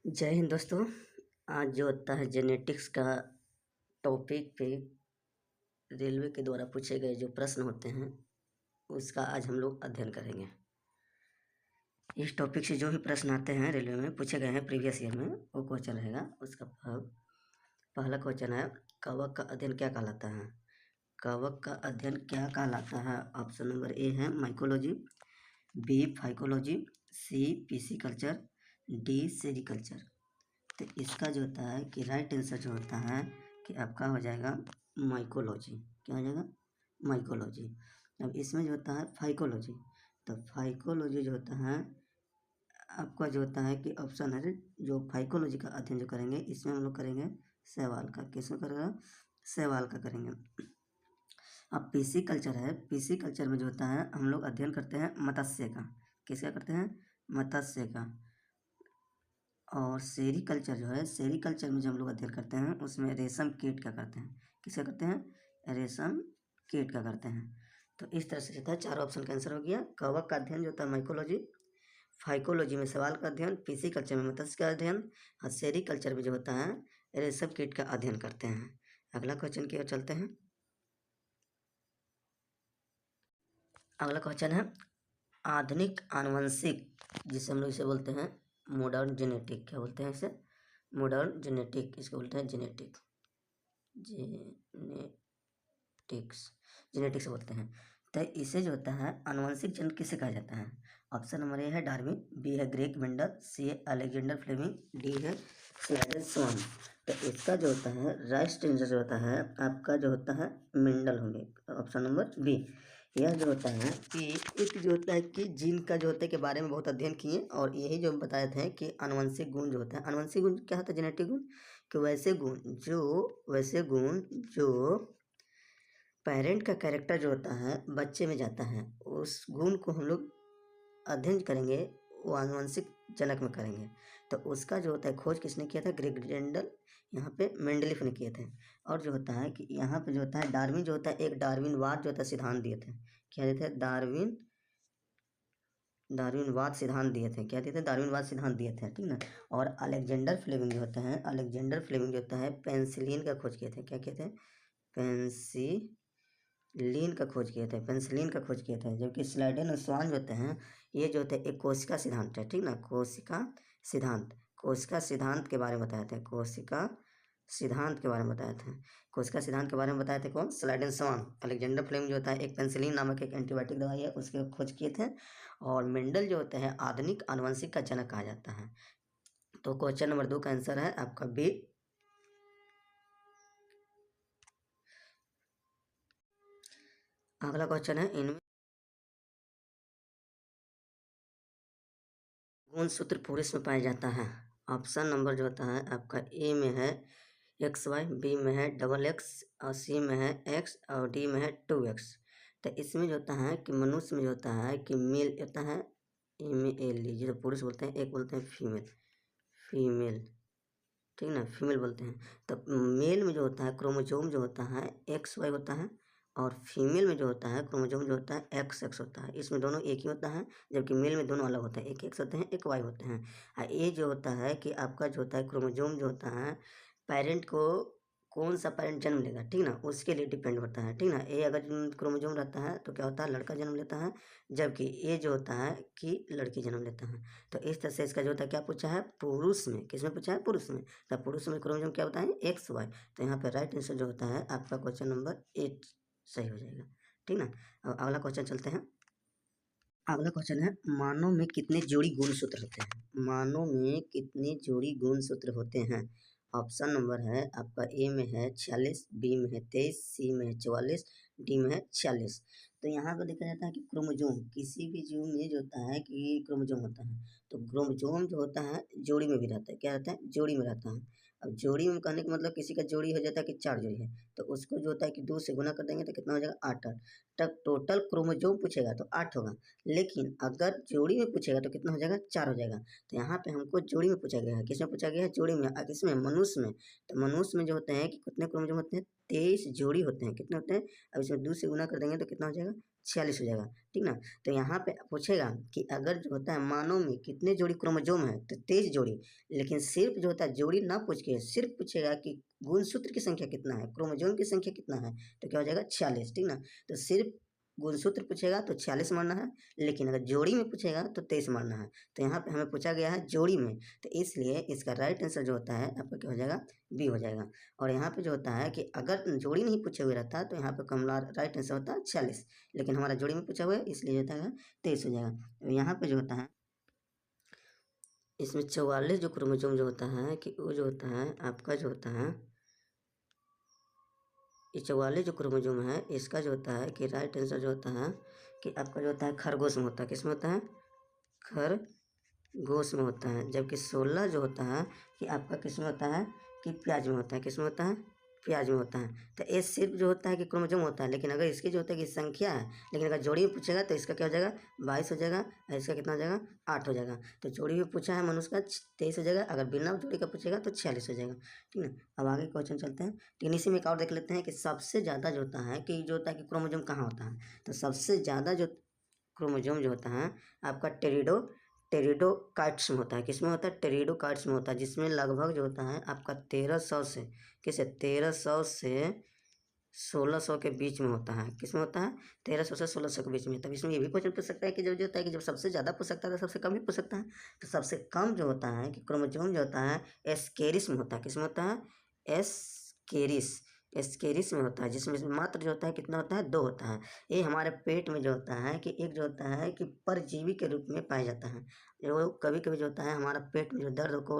जय हिंद दोस्तों। आज जो होता है जेनेटिक्स का टॉपिक पे रेलवे के द्वारा पूछे गए जो प्रश्न होते हैं उसका आज हम लोग अध्ययन करेंगे। इस टॉपिक से जो भी प्रश्न आते हैं रेलवे में पूछे गए हैं प्रीवियस ईयर में वो क्वेश्चन रहेगा। उसका पहला क्वेश्चन है, कवक का अध्ययन क्या कहलाता है? कवक का अध्ययन क्या कहलाता है? ऑप्शन नंबर ए है माइकोलॉजी, बी फाइकोलॉजी, सी पिसिकल्चर, डी सेरिकल्चर। तो इसका जो होता है कि राइट आंसर जो होता है कि आपका हो जाएगा माइकोलॉजी। क्या हो जाएगा? माइकोलॉजी। अब इसमें जो होता है फाइकोलॉजी, तो फाइकोलॉजी जो होता है आपका जो होता है कि ऑप्शन है जो फाइकोलॉजी का अध्ययन जो करेंगे इसमें हम लोग करेंगे शैवाल का। किसमें करेगा? शैवाल का करेंगे। अब पीसी कल्चर है, पीसी कल्चर में जो होता है हम लोग अध्ययन करते हैं मत्स्य का। किसका करते हैं? मत्स्य का। और सेरीकल्चर जो है, सेरीकल्चर में जो हम लोग अध्ययन करते हैं उसमें रेशम कीट का करते हैं। किसका करते हैं? रेशम कीट का करते हैं। तो इस तरह से होता है, चार ऑप्शन का आंसर हो गया। कवक का अध्ययन जो होता है माइकोलॉजी, फाइकोलॉजी में सवाल का अध्ययन, पीसी कल्चर में मत्स्य का अध्ययन और सेरीकल्चर में जो होता है रेशम कीट का अध्ययन करते हैं। अगला क्वेश्चन की ओर चलते हैं। अगला क्वेश्चन है आधुनिक आनुवंशिक, जिसे हम लोग इसे बोलते हैं मॉडर्न जेनेटिक। क्या बोलते हैं इसे? Modern genetic. इसको बोलते हैं जेनेटिक, जेनेटिक्स बोलते हैं। तो इसे जो होता है आनुवंशिक जन किसे कहा जाता है? ऑप्शन नंबर ए है डार्विन, बी है ग्रेग मेंडल, सी है अलेक्जेंडर फ्लेमिंग, डी है स्लाइडन स्वान। तो इसका जो होता है राइट आंसर जो होता है आपका जो होता है मेंडल होंगे। Option number B. यह जो होता है कि एक जो होता है कि जीन का जो होता है के बारे में बहुत अध्ययन किए और यही जो बताए थे कि आनुवंशिक गुण जो होता है, आनुवंशिक गुण क्या होता है? जेनेटिक गुण कि वैसे गुण जो पेरेंट का कैरेक्टर जो होता है बच्चे में जाता है, उस गुण को हम लोग अध्ययन करेंगे, वो आनुवंशिक जनक में करेंगे। तो उसका जो होता है खोज किसने किया था? ग्रेग मेंडल, यहाँ पे मेंडलीफ ने किए थे। और जो होता है कि यहाँ पे जो होता है डार्विन जो होता है एक डार्विनवाद जो होता है सिद्धांत दिए थे। क्या दिए थे? डार्विनवाद सिद्धांत दिए थे। क्या दिए थे? डार्विनवाद सिद्धांत दिए थे, ठीक ना। और अलेक्जेंडर फ्लेमिंग जो होता है, अलेक्जेंडर फ्लेमिंग जो होता है पेंसिलिन का खोज किए थे। क्या किए थे? पेंसिलिन का खोज किए थे, पेंसिलिन का खोज किए थे। जबकि स्लाइडन और स्वान जो होते हैं ये जो होते हैं एक कोशिका सिद्धांत है, ठीक ना। कोशिका सिद्धांत के बारे में बताए थे। कोशिका सिद्धांत के बारे में बताए थे। कोशिका सिद्धांत के बारे में बताए थे कौन? स्लाइडन स्वान। अलेक्जेंडर फ्लेमिंग जो होता है एक पेंसिलिन नामक एक एंटीबायोटिक दवाई है उसके खोज किए थे। और मेंडल जो होते हैं आधुनिक आनुवंशिक का जनक कहा जाता है। तो क्वेश्चन नंबर 2 का आंसर है आपका बी। अगला क्वेश्चन है इनमें कौन सूत्र पुरुष में पाया जाता है? ऑप्शन नंबर जो होता है आपका ए में है XY, बी में है XX और सी में है X और डी में है 2X। तो इसमें जो होता है कि मनुष्य में जो होता है कि मेल होता है ए में एल लीजिए, तो पुरुष बोलते हैं, एक बोलते हैं फीमेल, ठीक ना, फीमेल बोलते हैं। तो मेल में जो होता है क्रोमोजोम जो होता है XY होता है और फीमेल में जो होता है क्रोमोजोम जो होता है XX होता है। इसमें दोनों एक ही होता है, जबकि मेल में दोनों अलग होते हैं, एक X होते हैं एक Y होते हैं। और ये जो होता है कि आपका जो होता है क्रोमोजोम जो होता है पेरेंट को कौन सा पेरेंट जन्म लेगा, ठीक ना, उसके लिए डिपेंड होता है, ठीक ना। ए अगर क्रोमोजोम रहता है तो क्या होता है? लड़का जन्म लेता है, जबकि ए जो होता है कि लड़की जन्म लेता है। तो इस तरह से इसका जो होता है क्या पूछा है? पुरुष में। किसमें पूछा है? पुरुष में। तो पुरुष में क्रोमोजोम क्या होता है? XY। तो यहाँ पे राइट आंसर जो होता है आपका क्वेश्चन नंबर 8 सही हो जाएगा, ठीक ना। अब अगला क्वेश्चन चलते हैं। अगला क्वेश्चन है मानव में कितने जोड़ी गुणसूत्र होते हैं? मानव में कितने जोड़ी गुणसूत्र होते हैं? ऑप्शन नंबर है आपका ए में है 46, बी में है 23, सी में है 44, डी में है 46। तो यहाँ पर देखा जाता है कि क्रोमोजोम किसी भी जीव में जो होता है कि क्रोमोजोम होता है, तो क्रोमोजोम जो होता है जोड़ी में भी रहता है। क्या रहता है? जोड़ी में रहता है। अब जोड़ी में कहने का मतलब किसी का जोड़ी हो जाता है कि 4 जोड़ी है, तो उसको जो होता है कि 2 से गुना कर देंगे तो कितना हो जाएगा? 8 8। तब टोटल क्रोमोजोम पूछेगा तो 8 होगा, लेकिन अगर जोड़ी में पूछेगा तो कितना हो जाएगा? 4 हो जाएगा। तो यहाँ पे हमको जोड़ी में पूछा गया है। किसमें पूछा गया है? जोड़ी में। किसमें? मनुष्य में। तो मनुष्य में जो होते हैं कि कितने क्रोमोजोम होते हैं? 23 जोड़ी होते हैं। कितने होते हैं? अब इसमें 2 से गुना कर देंगे तो कितना हो जाएगा? 46 हो जाएगा, ठीक ना। तो यहाँ पे पूछेगा कि अगर जो होता है मानव में कितने जोड़ी क्रोमोजोम है, तो 23 जोड़ी। लेकिन सिर्फ जो होता है जोड़ी ना पूछ के सिर्फ पूछेगा कि गुणसूत्र की संख्या कितना है, क्रोमोजोम की संख्या कितना है, तो क्या हो जाएगा 46, ठीक ना। तो सिर्फ गुणसूत्र पूछेगा तो 46 मानना है, लेकिन अगर जोड़ी में पूछेगा तो 23 मानना है। तो यहाँ पे हमें पूछा गया है जोड़ी में, तो इसलिए इसका राइट आंसर जो होता है आपका क्या हो जाएगा, बी हो जाएगा। और यहाँ पे जो होता है कि अगर जोड़ी नहीं पूछे हुए रहता तो यहाँ पे कमला राइट आंसर होता है 46, लेकिन हमारा जोड़ी में पूछा हुआ है इसलिए होता है 23 हो जाएगा। तो यहाँ पे जो होता है इसमें 44 जो क्रोमोजोम जो होता है कि वो जो होता है आपका जो होता है ये 44 जो क्रोमोजोम है इसका जो होता है कि राइट आंसर जो होता है कि आपका जो होता है खरगोश में होता है। किस में होता है, खरगोश में होता है। जबकि 16 जो होता है कि आपका किस में होता है कि प्याज में होता है। किस में होता है, प्याज में होता है। तो ये सिर्फ जो होता है कि क्रोमोजोम होता है, लेकिन अगर इसकी जो होता है कि संख्या है, लेकिन अगर जोड़ी में पूछेगा तो इसका क्या हो जाएगा 22 हो जाएगा, और इसका कितना हो जाएगा 8 हो जाएगा। तो जोड़ी में पूछा है मनुष्य का 23 हो जाएगा, अगर बिना जोड़ी का पूछेगा तो 46 हो जाएगा, ठीक है। अब आगे क्वेश्चन चलते हैं। लेकिन इसी में एक और देख लेते हैं कि सबसे ज़्यादा जो होता है कि जो होता है कि क्रोमोजोम कहाँ होता है। तो सबसे ज़्यादा जो क्रोमोजोम जो होता है आपका टेरिडोकाइट्स में होता है। किसमें होता है, टेरिडोकाइट्स में होता है, जिसमें लगभग जो होता है आपका 1300 से 1300 से 1600 के बीच में होता है। किसमें होता है 1300 से 1600 के बीच में। तब इसमें ये भी क्वेश्चन पूछ सकता है कि जब जो होता है कि जब सबसे ज़्यादा पूछ सकता है तो सबसे कम भी पूछ सकता है। तो सबसे कम जो होता है कि क्रोमोजोम जो होता है एस्केरिस में होता है। किसमें होता है, एस्केरिस एस्केरिस में होता है, जिसमें मात्र जो होता है कितना होता है 2 होता है। ये हमारे पेट में जो होता है कि एक जो होता है कि परजीवी के रूप में पाया जाता है। जो कभी कभी जो होता है हमारा पेट में जो दर्द को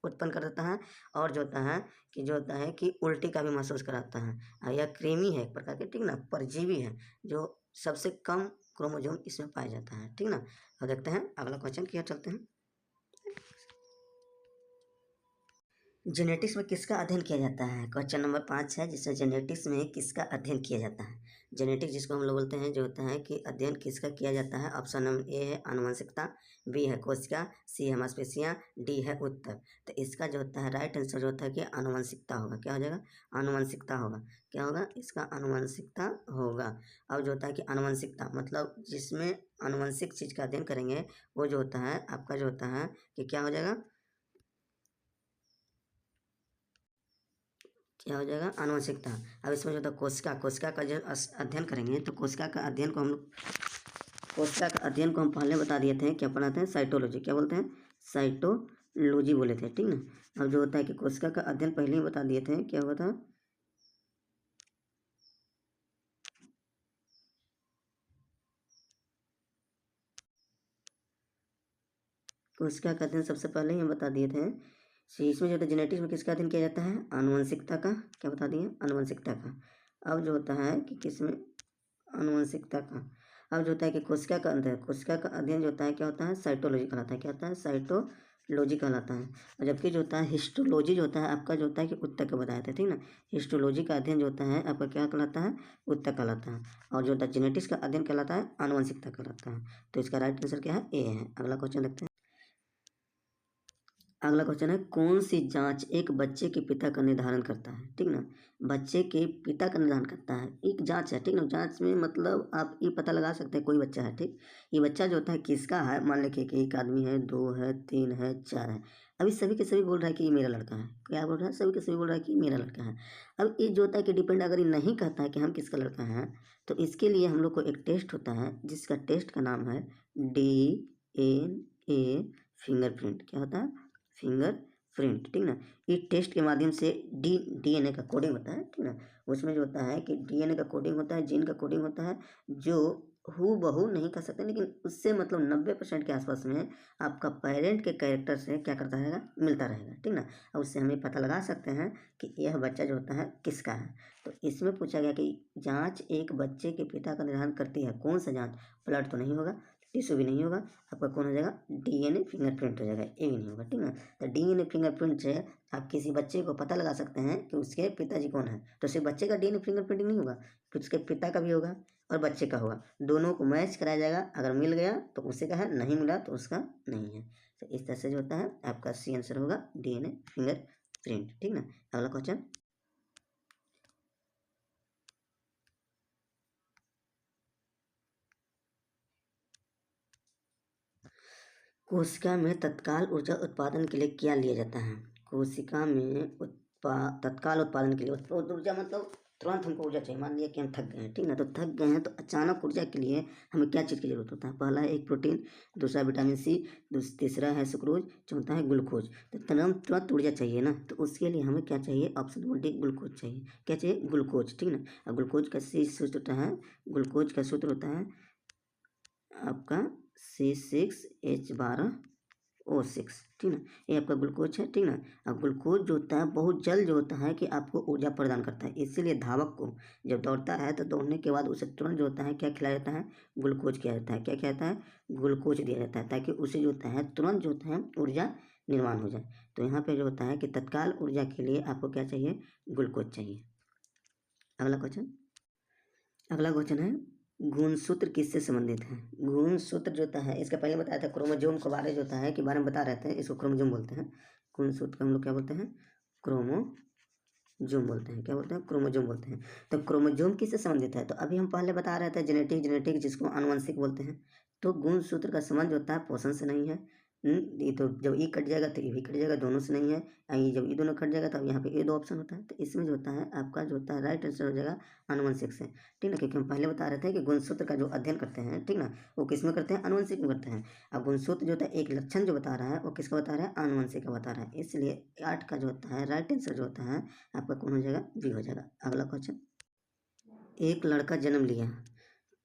उत्पन्न कर देता है, और जो होता है कि जो होता है कि उल्टी का भी महसूस कराता है। यह कृमि है एक प्रकार के, ठीक ना, परजीवी है, जो सबसे कम क्रोमोजोम इसमें पाया जाता है, ठीक ना। अब देखते हैं अगला क्वेश्चन की ओर चलते हैं। जेनेटिक्स में किसका अध्ययन किया जाता है, क्वेश्चन नंबर 5 है, जिसमें जेनेटिक्स में किसका अध्ययन किया जाता है। जेनेटिक्स जिसको हम लोग बोलते हैं जो होता है कि अध्ययन किसका किया जाता है। ऑप्शन नंबर ए है आनुवंशिकता, बी है कोशिका, सी है मांसपेशियां, डी है उत्तर। तो इसका जो होता है राइट आंसर जो होता है कि आनुवंशिकता होगा। क्या हो जाएगा, आनुवंशिकता होगा। क्या होगा, इसका आनुवंशिकता होगा। अब जो होता है कि आनुवंशिकता मतलब जिसमें आनुवंशिक चीज़ का अध्ययन करेंगे वो जो होता है आपका जो होता है कि क्या हो जाएगा, क्या हो जाएगा, आनुवंशिकता। अब इसमें जो होता है कोशिका का जो अध्ययन करेंगे तो कोशिका का अध्ययन को हम लोग कोशिका का अध्ययन को हम पहले बता दिए थे, क्या पढ़ाते हैं, साइटोलॉजी। क्या बोलते हैं, साइटोलॉजी बोले थे, ठीक ना। अब जो होता है कि कोशिका का अध्ययन पहले ही बता दिए थे, क्या हुआ था, कोशिका का अध्ययन सबसे पहले ही हम बता दिए थे। इसमें जो होता है जेनेटिक्स में किसका अध्ययन किया जाता है, आनुवंशिकता का। क्या बता दिए, आनुवंशिकता का। अब जो होता है कि किसमें, आनुवंशिकता का। अब जो होता है कि कोशिका का अध्ययन जो होता है क्या होता है, साइटोलॉजी कहलाता है। क्या होता है, साइटोलॉजी कहलाता है। और जबकि जो होता है हिस्टोलॉजी जो होता है आपका जो होता है कि उत्तर का बताया था, ठीक ना। हिस्टोलॉजी का अध्ययन जो होता है आपका क्या कहलाता है, उत्तर कहलाता है। और जो होता है जेनेटिक्स का अध्ययन कहलाता है, आनुवंशिकता कहलाता है। तो इसका राइट आंसर क्या है, ए है। अगला क्वेश्चन देखते हैं। अगला क्वेश्चन है, कौन सी जांच एक बच्चे के पिता का निर्धारण करता है, ठीक ना। बच्चे के पिता का निर्धारण करता है, एक जांच है, ठीक ना। जांच में मतलब आप ये पता लगा सकते हैं कोई बच्चा है, ठीक, ये बच्चा जो होता है किसका है। मान लें कि एक आदमी है, 2 है, 3 है, 4 है। अभी सभी के सभी बोल रहा है कि ये मेरा लड़का है। क्या बोल रहा है, सभी के सभी बोल रहा है कि मेरा लड़का है। अब ये जो होता है कि डिपेंड, अगर ये नहीं कहता है कि हम किसका लड़का है, तो इसके लिए हम लोग को एक टेस्ट होता है, जिसका टेस्ट का नाम है DNA फिंगरप्रिंट। क्या होता है, फिंगरप्रिंट, ठीक ना। इस टेस्ट के माध्यम से DNA का कोडिंग होता है, ठीक ना। उसमें जो होता है कि DNA का कोडिंग होता है, जीन का कोडिंग होता है, जो हूबहू नहीं कर सकते, लेकिन उससे मतलब 90% के आसपास में आपका पेरेंट के कैरेक्टर से क्या करता रहेगा, मिलता रहेगा, ठीक ना। और उससे हम ये पता लगा सकते हैं कि यह बच्चा जो होता है किसका है। तो इसमें पूछा गया कि जांच एक बच्चे के पिता का निर्धारण करती है, कौन सा जांच, ब्लड तो नहीं होगा, टिश्यू भी नहीं होगा, आपका कौन हो जाएगा, DNA फिंगरप्रिंट हो जाएगा, ये भी नहीं होगा, ठीक ना। तो DNA फिंगरप्रिंट से आप किसी बच्चे को पता लगा सकते हैं कि उसके पिताजी कौन है। तो सिर्फ बच्चे का DNA फिंगरप्रिंटिंग नहीं होगा, फिर उसके पिता का भी होगा और बच्चे का होगा, दोनों को मैच कराया जाएगा। अगर मिल गया तो उसी का है, नहीं मिला तो उसका नहीं है। तो इस तरह से जो होता है आपका सी आंसर होगा DNA फिंगरप्रिंट, ठीक ना। अगला क्वेश्चन, कोशिका में तत्काल ऊर्जा उत्पादन के लिए क्या लिया जाता है? कोशिका में तत्काल उत्पादन के लिए ऊर्जा मतलब तुरंत हमको ऊर्जा चाहिए। मान लिया कि हम थक गए हैं, ठीक ना, तो थक गए हैं तो अचानक ऊर्जा के लिए हमें क्या चीज़ की जरूरत होता है? पहला है एक प्रोटीन, दूसरा विटामिन सी, तीसरा है सुक्रोज, चौथा है ग्लूकोज। तो तुरंत ऊर्जा चाहिए ना, तो उसके लिए हमें क्या चाहिए? ऑप्शन नंबर डी ग्लूकोज चाहिए। क्या चाहिए? ग्लूकोज, ठीक ना। और ग्लूकोज का सी सूत्र होता है, ग्लूकोज का सूत्र होता है आपका C6H12O6, ठीक ना। ये आपका ग्लूकोज है, ठीक ना। अब ग्लूकोज जो होता है बहुत जल्द जो होता है कि आपको ऊर्जा प्रदान करता है, इसीलिए धावक को जब दौड़ता है तो दौड़ने के बाद उसे तुरंत जो होता है क्या खिलाया जाता है? ग्लूकोज किया जाता है। क्या किया जाता है? ग्लूकोज दिया जाता है, ताकि उसे जो होता है तुरंत जो होता है ऊर्जा निर्माण हो जाए। तो यहाँ पे जो होता है कि तत्काल ऊर्जा के लिए आपको क्या चाहिए? ग्लूकोज चाहिए। अगला क्वेश्चन है गुणसूत्र किससे संबंधित है? गुणसूत्र जो होता है, इसका पहले बताया था क्रोमोजोम के बारे जो होता है कि बारे में बता रहे थे, इसको क्रोमोजोम बोलते हैं। गुणसूत्र को हम लोग क्या बोलते हैं? क्रोमोजोम बोलते हैं। क्या बोलते हैं? क्रोमोजोम बोलते हैं। तो क्रोमोजोम किससे संबंधित है? तो अभी हम पहले बता रहे थे जेनेटिक जिसको आनुवंशिक बोलते हैं। तो गुणसूत्र का संबंध जो होता है पोषण से नहीं है। ये तो जब ई कट जाएगा तो ये भी कट जाएगा, दोनों से नहीं है। ये जब ये दोनों कट जाएगा तब यहाँ पे ये दो ऑप्शन होता है, तो इसमें जो होता है आपका जो होता है राइट आंसर हो जाएगा आनुवंशिक से, ठीक ना। क्योंकि हम पहले बता रहे थे कि गुणसूत्र का जो अध्ययन करते हैं, ठीक ना, वो किस में करते हैं? आनुवंशिक में करते हैं। अब गुणसूत्र जो होता है एक लक्षण जो बता रहा है वो किसका बता रहा है? आनुवंशिक का बता रहा है। इसलिए 8 का जो होता है राइट आंसर जो होता है आपका कौन हो जाएगा? बी हो जाएगा। अगला क्वेश्चन, एक लड़का जन्म लिया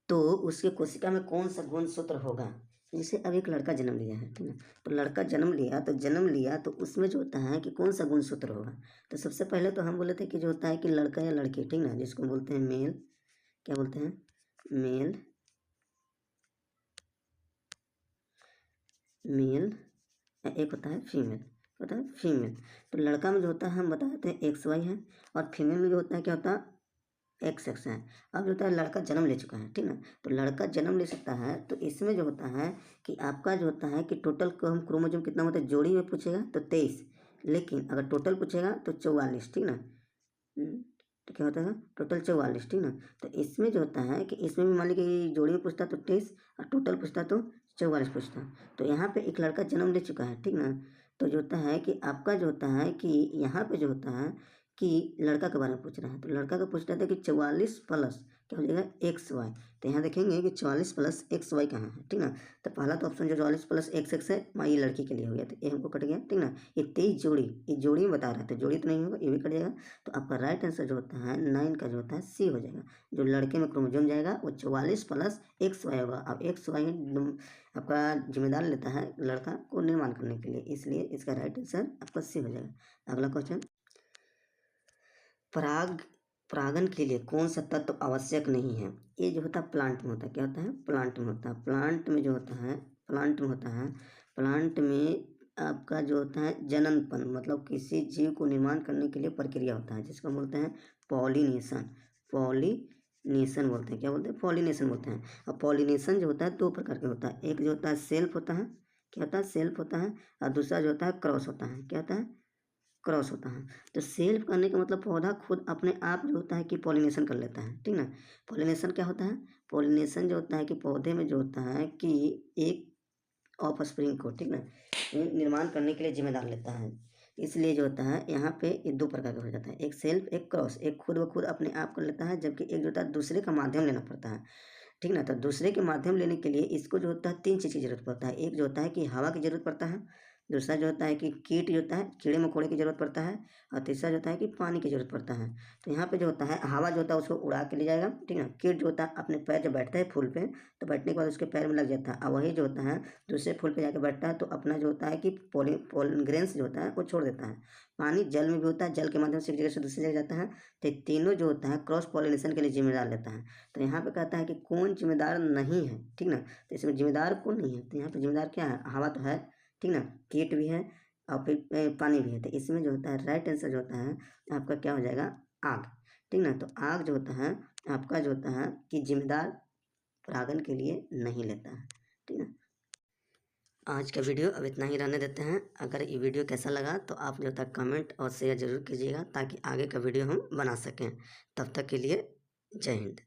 तो उसके कोशिका में कौन सा गुणसूत्र होगा? जैसे अब एक लड़का जन्म लिया है, ठीक है, तो लड़का जन्म लिया तो उसमें जो होता है कि कौन सा गुणसूत्र होगा? तो सबसे पहले तो हम बोले थे कि जो होता है कि लड़का या लड़की, ठीक ना, जिसको बोलते हैं मेल, क्या बोलते हैं? मेल, एक होता है फीमेल। तो लड़का में जो होता है हम बता देते हैं XY है, और फीमेल में जो होता है क्या होता है? XX है। अब जो होता है लड़का जन्म ले चुका है, ठीक ना, तो लड़का जन्म ले सकता है, तो इसमें जो होता है कि आपका जो होता है कि टोटल हम क्रोमोजोम कितना होता है जोड़ी में पूछेगा तो 23, लेकिन अगर टोटल पूछेगा तो 44, ठीक ना। तो क्या होता है? टोटल 44, ठीक ना। तो इसमें जो होता है कि इसमें भी मान लीजिए कि जोड़ी में पूछता तो 23 और टोटल पूछता तो 44 पूछता। तो यहाँ पे एक लड़का जन्म ले चुका है, ठीक ना। तो जो होता है कि आपका जो होता है कि यहाँ पे जो होता है कि लड़का के बारे में पूछ रहा है, तो लड़का का पूछ रहा था कि 44 प्लस क्या हो जाएगा? XY। तो यहाँ देखेंगे कि 44 प्लस XY कहाँ है, ठीक ना। तो पहला तो ऑप्शन जो 44 प्लस XX है ये लड़की के लिए हो गया, तो ये हमको कट गया, ठीक ना। ये 23 जोड़ी, ये जोड़ी में बता रहा था, जोड़ी तो नहीं होगा, ये भी कट जाएगा। तो आपका राइट आंसर जो होता है 9 का जो होता है C हो जाएगा। जो लड़के में क्रोमोजोम जाएगा वो 44 प्लस XY होगा। अब XY आपका जिम्मेदार लेता है लड़का को निर्माण करने के लिए, इसलिए इसका राइट आंसर आपका C हो जाएगा। अगला क्वेश्चन, परागण के लिए कौन सा तत्व आवश्यक नहीं है? ये जो होता है प्लांट में होता है। क्या होता है? प्लांट में होता है। प्लांट में आपका जो होता है जननपन, मतलब किसी जीव को निर्माण करने के लिए प्रक्रिया होता है, जिसको बोलते हैं पॉलिनेशन बोलते हैं। क्या बोलते हैं? पॉलिनेशन बोलते हैं। और पॉलिनेशन जो होता है 2 प्रकार के होता है। एक जो होता है सेल्फ होता है, क्या होता है? सेल्फ होता है। और दूसरा जो होता है क्रॉस होता है। क्या होता है? क्रॉस होता है। तो सेल्फ करने का मतलब पौधा खुद अपने आप जो होता है कि पॉलिनेशन कर लेता है, ठीक ना। पॉलिनेशन क्या होता है? पॉलिनेशन जो होता है कि पौधे में जो होता है कि एक ऑफस्प्रिंग को, ठीक ना, निर्माण करने के लिए जिम्मेदार लेता है। इसलिए जो होता है यहाँ पे ये 2 प्रकार का हो जाता है, एक सेल्फ एक क्रॉस। एक खुद ब खुद अपने आप कर लेता है, जबकि एक जो होता है दूसरे का माध्यम लेना पड़ता है, ठीक ना। तो दूसरे के माध्यम लेने के लिए इसको जो होता है 3 चीज़ की जरूरत पड़ता है। एक जो होता है कि हवा की जरूरत पड़ता है, दूसरा जो होता है कि कीट जो होता है कीड़े मकोड़े की जरूरत पड़ता है, और तीसरा जो होता है कि पानी की जरूरत पड़ता है। तो यहाँ पे जो होता है हवा जो होता है उसको उड़ा के ले जाएगा, ठीक ना। कीट जो होता है अपने पैर जब बैठता है फूल पे, तो बैठने के बाद उसके पैर में लग जाता है, और वही जो होता है दूसरे फूल पे जाके बैठता है, तो अपना जो होता है कि पोलन ग्रेन्स जो होता है वो छोड़ देता है। पानी जल में भी होता है, जल के माध्यम से एक जगह से दूसरी जगह जाता है। तो ये तीनों जो होता है क्रॉस पॉलिनेशन के लिए जिम्मेदार लेता है। तो यहाँ पे कहता है कि कौन जिम्मेदार नहीं है, ठीक ना। तो इसमें जिम्मेदार कौन नहीं है? तो यहाँ पे जिम्मेदार क्या है? हवा तो है, ठीक ना, कीट भी है, और फिर पानी भी है। तो इसमें जो होता है राइट आंसर जो होता है आपका क्या हो जाएगा? आग, ठीक ना। तो आग जो होता है आपका जो होता है कि जिम्मेदार परागण के लिए नहीं लेता है, ठीक है। आज का वीडियो अब इतना ही रहने देते हैं। अगर ये वीडियो कैसा लगा तो आप जो है कमेंट और शेयर ज़रूर कीजिएगा, ताकि आगे का वीडियो हम बना सकें। तब तक के लिए जय हिंद।